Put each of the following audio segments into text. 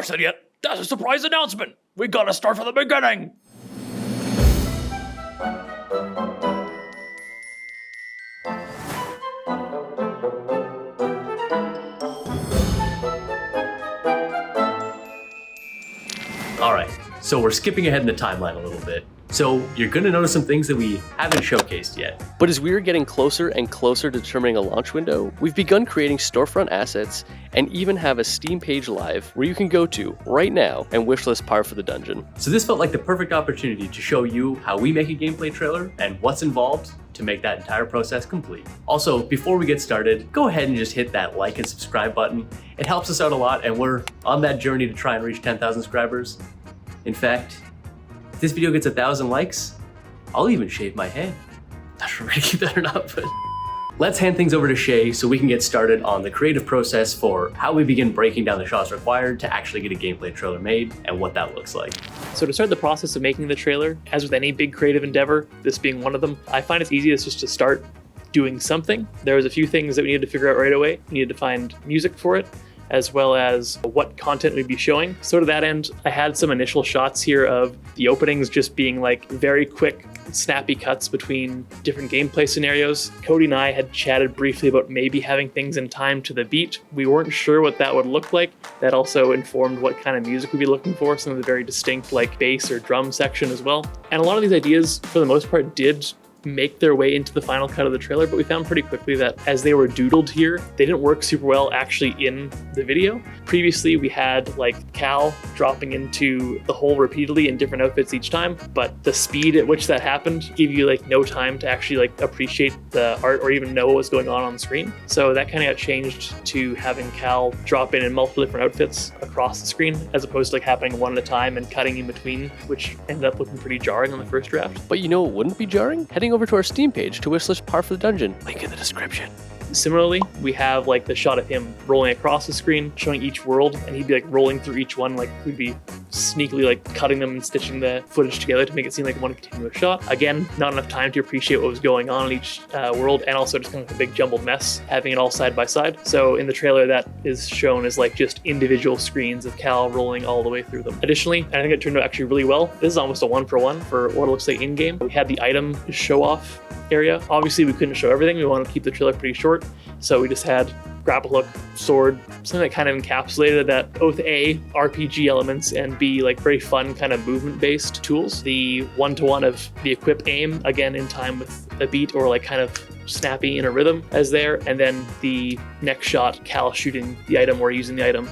exit yet. That's a surprise announcement. We gotta start from the beginning. Alright, so we're skipping ahead in the timeline a little bit. So you're gonna notice some things that we haven't showcased yet. But as we are getting closer and closer to determining a launch window, we've begun creating storefront assets and even have a Steam page live where you can go to right now and wishlist Par for the Dungeon. So this felt like the perfect opportunity to show you how we make a gameplay trailer and what's involved to make that entire process complete. Also, before we get started, go ahead and just hit that like and subscribe button. It helps us out a lot, and we're on that journey to try and reach 10,000 subscribers. In fact, if this video gets 1,000 likes, I'll even shave my head. Not sure if we're gonna keep that or not, but let's hand things over to Shay so we can get started on the creative process for how we begin breaking down the shots required to actually get a gameplay trailer made and what that looks like. So to start the process of making the trailer, as with any big creative endeavor, this being one of them, I find it's easiest just to start doing something. There was a few things that we needed to figure out right away. We needed to find music for it, as well as what content we'd be showing. So to that end, I had some initial shots here of the openings just being like very quick, snappy cuts between different gameplay scenarios. Cody and I had chatted briefly about maybe having things in time to the beat. We weren't sure what that would look like. That also informed what kind of music we'd be looking for, some of the very distinct like bass or drum section as well. And a lot of these ideas, for the most part, did make their way into the final cut of the trailer, but we found pretty quickly that as they were doodled here, they didn't work super well actually in the video. Previously, we had like Cal dropping into the hole repeatedly in different outfits each time, but the speed at which that happened gave you like no time to actually like appreciate the art or even know what was going on the screen. So that kind of got changed to having Cal drop in multiple different outfits across the screen, as opposed to like happening one at a time and cutting in between, which ended up looking pretty jarring on the first draft. But you know what wouldn't be jarring? Heading over to our Steam page to wishlist Par for the Dungeon. Link in the description. Similarly, we have like the shot of him rolling across the screen, showing each world, and he'd be like rolling through each one, like we'd be sneakily like cutting them and stitching the footage together to make it seem like one continuous shot. Again, not enough time to appreciate what was going on in each world, and also just kind of a big jumbled mess, having it all side by side. So in the trailer, that is shown as like just individual screens of Cal rolling all the way through them. Additionally, I think it turned out actually really well. This is almost a 1-for-1 for what it looks like in-game. We had the item show off area. Obviously, we couldn't show everything. We wanted to keep the trailer pretty short. So we just had grapple hook, sword, something that kind of encapsulated that both A, RPG elements, and B, like very fun kind of movement-based tools. The one-to-one of the equip aim, again in time with a beat or like kind of snappy in a rhythm as there. And then the next shot, Cal shooting the item or using the item,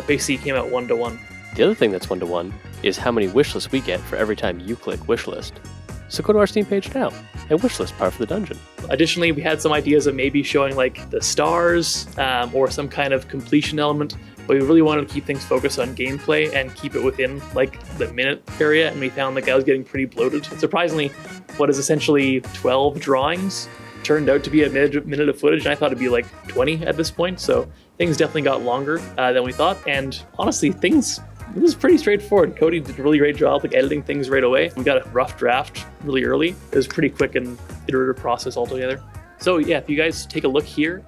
basically came out 1-to-1. The other thing that's 1-to-1 is how many wishlists we get for every time you click wishlist. So go to our Steam page now and wishlist Par for the Dungeon. Additionally, we had some ideas of maybe showing like the stars or some kind of completion element, but we really wanted to keep things focused on gameplay and keep it within like the minute area, and we found like I was getting pretty bloated. Surprisingly, what is essentially 12 drawings turned out to be a minute of footage, and I thought it'd be like 20 at this point, so things definitely got longer than we thought, and honestly, it was pretty straightforward. Cody did a really great job like editing things right away. We got a rough draft really early. It was pretty quick and iterative process altogether. So yeah, if you guys take a look here,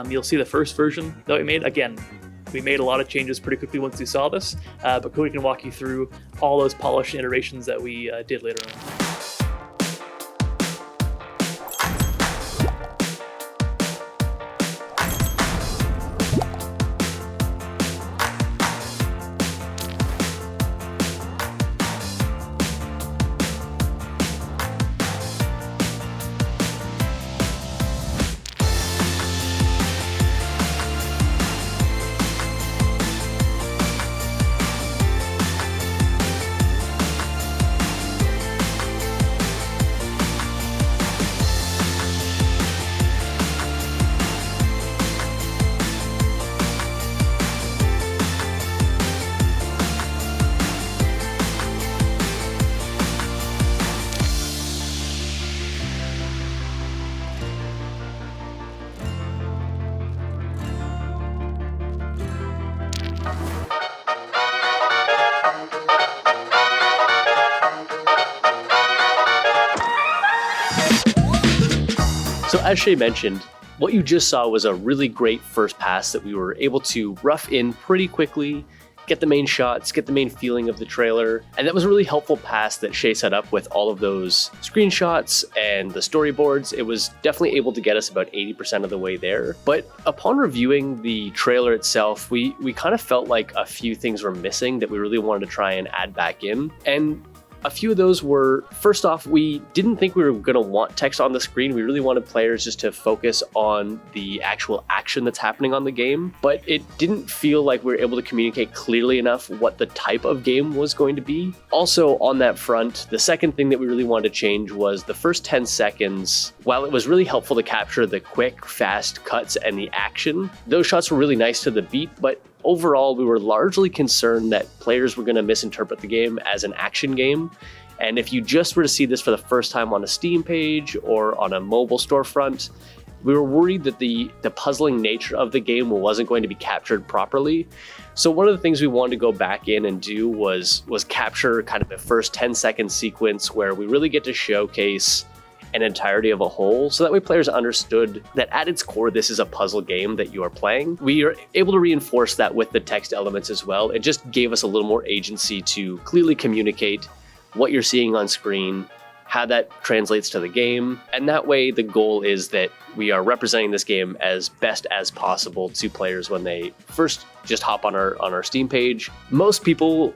you'll see the first version that we made. Again, we made a lot of changes pretty quickly once you saw this, but Cody can walk you through all those polished iterations that we did later on. So as Shay mentioned, what you just saw was a really great first pass that we were able to rough in pretty quickly, get the main shots, get the main feeling of the trailer. And that was a really helpful pass that Shay set up with all of those screenshots and the storyboards. It was definitely able to get us about 80% of the way there. But upon reviewing the trailer itself, we kind of felt like a few things were missing that we really wanted to try and add back in. And a few of those were, first off, we didn't think we were going to want text on the screen. We really wanted players just to focus on the actual action that's happening on the game, but it didn't feel like we were able to communicate clearly enough what the type of game was going to be. Also, on that front, the second thing that we really wanted to change was the first 10 seconds. While it was really helpful to capture the quick, fast cuts and the action, those shots were really nice to the beat, but overall, we were largely concerned that players were going to misinterpret the game as an action game. And if you just were to see this for the first time on a Steam page or on a mobile storefront, we were worried that the puzzling nature of the game wasn't going to be captured properly. So one of the things we wanted to go back in and do was capture kind of the first 10-second sequence where we really get to showcase an entirety of a whole, so that way players understood that at its core, this is a puzzle game that you are playing. We are able to reinforce that with the text elements as well. It just gave us a little more agency to clearly communicate what you're seeing on screen, how that translates to the game, and that way the goal is that we are representing this game as best as possible to players when they first just hop on our Steam page. Most people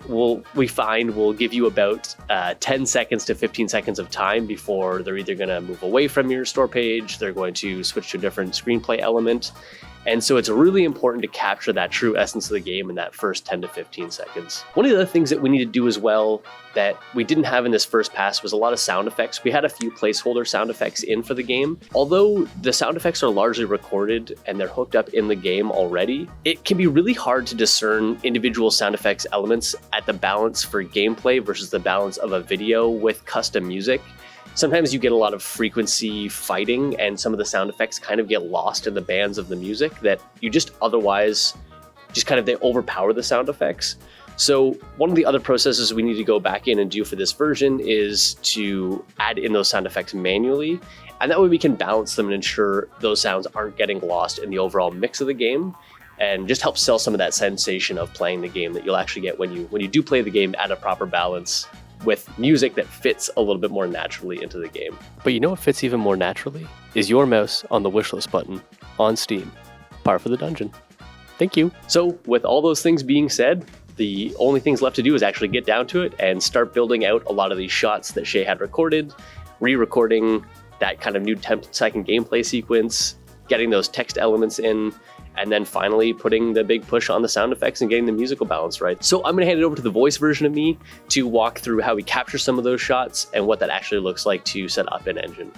we find will give you about 10 seconds to 15 seconds of time before they're either going to move away from your store page, they're going to switch to a different screenplay element. And so it's really important to capture that true essence of the game in that first 10 to 15 seconds. One of the other things that we need to do as well that we didn't have in this first pass was a lot of sound effects. We had a few placeholder sound effects in for the game. Although the sound effects are largely recorded and they're hooked up in the game already, it can be really hard to discern individual sound effects elements at the balance for gameplay versus the balance of a video with custom music. Sometimes you get a lot of frequency fighting and some of the sound effects kind of get lost in the bands of the music that you just otherwise they overpower the sound effects. So one of the other processes we need to go back in and do for this version is to add in those sound effects manually. And that way we can balance them and ensure those sounds aren't getting lost in the overall mix of the game, and just help sell some of that sensation of playing the game that you'll actually get when you do play the game at a proper balance with music that fits a little bit more naturally into the game. But you know what fits even more naturally? Is your mouse on the wishlist button on Steam. Par for the dungeon. Thank you. So with all those things being said, the only things left to do is actually get down to it and start building out a lot of these shots that Shay had recorded, re-recording that kind of new 10-second gameplay sequence, getting those text elements in, and then finally putting the big push on the sound effects and getting the musical balance right. So I'm gonna hand it over to the voice version of me to walk through how we capture some of those shots and what that actually looks like to set up in Engine.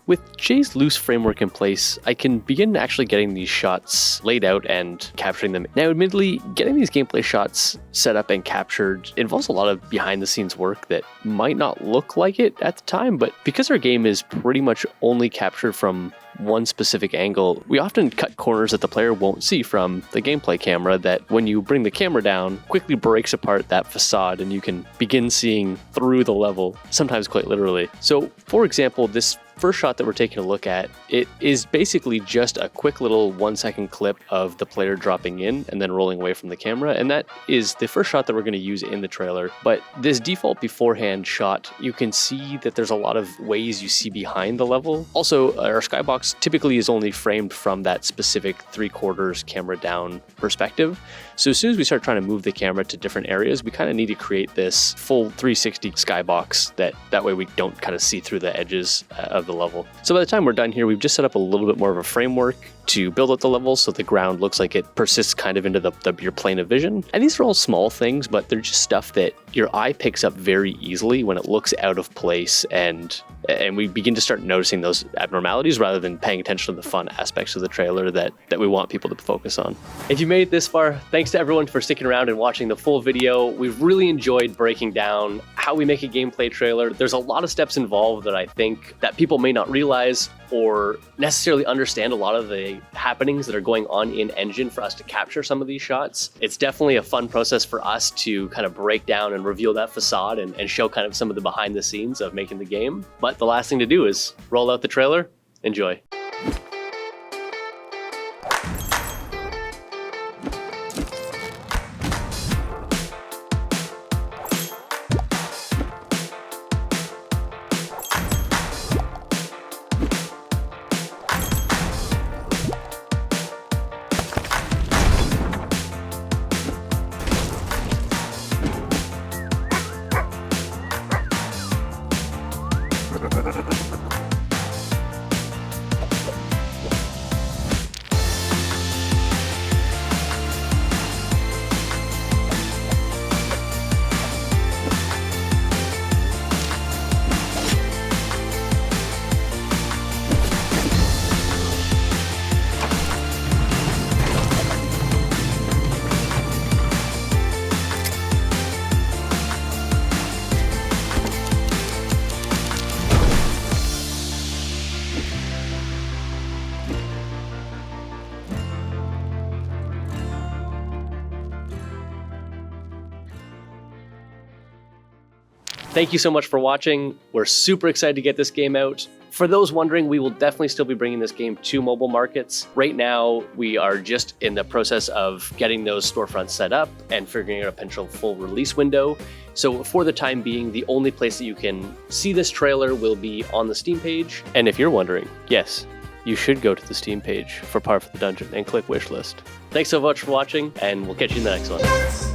With Jay's loose framework in place, I can begin actually getting these shots laid out and capturing them. Now, admittedly, getting these gameplay shots set up and captured involves a lot of behind-the-scenes work that might not look like it at the time, but because our game is pretty much only captured from one specific angle, we often cut corners that the player won't see from the gameplay camera that, when you bring the camera down, quickly breaks apart that facade and you can begin seeing through the level, sometimes quite literally. So, for example, this first shot that we're taking a look at, it is basically just a quick little 1-second clip of the player dropping in and then rolling away from the camera, and that is the first shot that we're going to use in the trailer. But this default beforehand shot, you can see that there's a lot of ways you see behind the level. Also, our skybox typically is only framed from that specific 3/4 camera down perspective. So as soon as we start trying to move the camera to different areas, we kind of need to create this full 360 skybox that way we don't kind of see through the edges of the level. So by the time we're done here, we've just set up a little bit more of a framework to build up the level so the ground looks like it persists kind of into your plane of vision. And these are all small things, but they're just stuff that your eye picks up very easily when it looks out of place, and we begin to start noticing those abnormalities rather than paying attention to the fun aspects of the trailer that we want people to focus on. If you made it this far, thanks to everyone for sticking around and watching the full video. We've really enjoyed breaking down how we make a gameplay trailer. There's a lot of steps involved that I think that people may not realize or necessarily understand a lot of the happenings that are going on in Engine for us to capture some of these shots. It's definitely a fun process for us to kind of break down and reveal that facade and show kind of some of the behind the scenes of making the game. But the last thing to do is roll out the trailer. Enjoy. Thank you so much for watching. We're super excited to get this game out. For those wondering, we will definitely still be bringing this game to mobile markets. Right now, we are just in the process of getting those storefronts set up and figuring out a potential full release window. So for the time being, the only place that you can see this trailer will be on the Steam page. And if you're wondering, yes, you should go to the Steam page for Par for the Dungeon and click Wishlist. Thanks so much for watching, and we'll catch you in the next one.